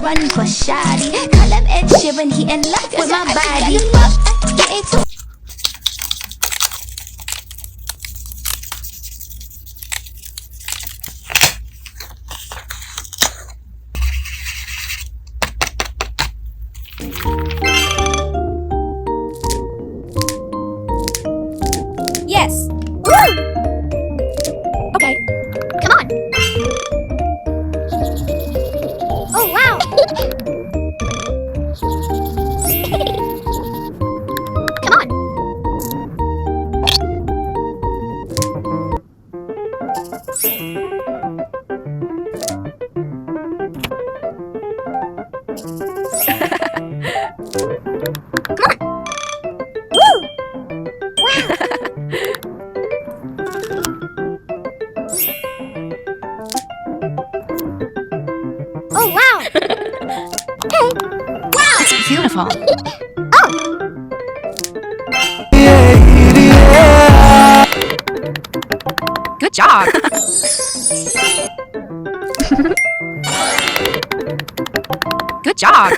run for shoddy. Call up Ed Sheeran, he in love with my body. Getting too Yes. Woo! Okay. Come on. Oh, wow. Come on. Come on. Woo! Wow. Oh, wow! Okay. Wow! It's beautiful. Oh! Good job. Good job.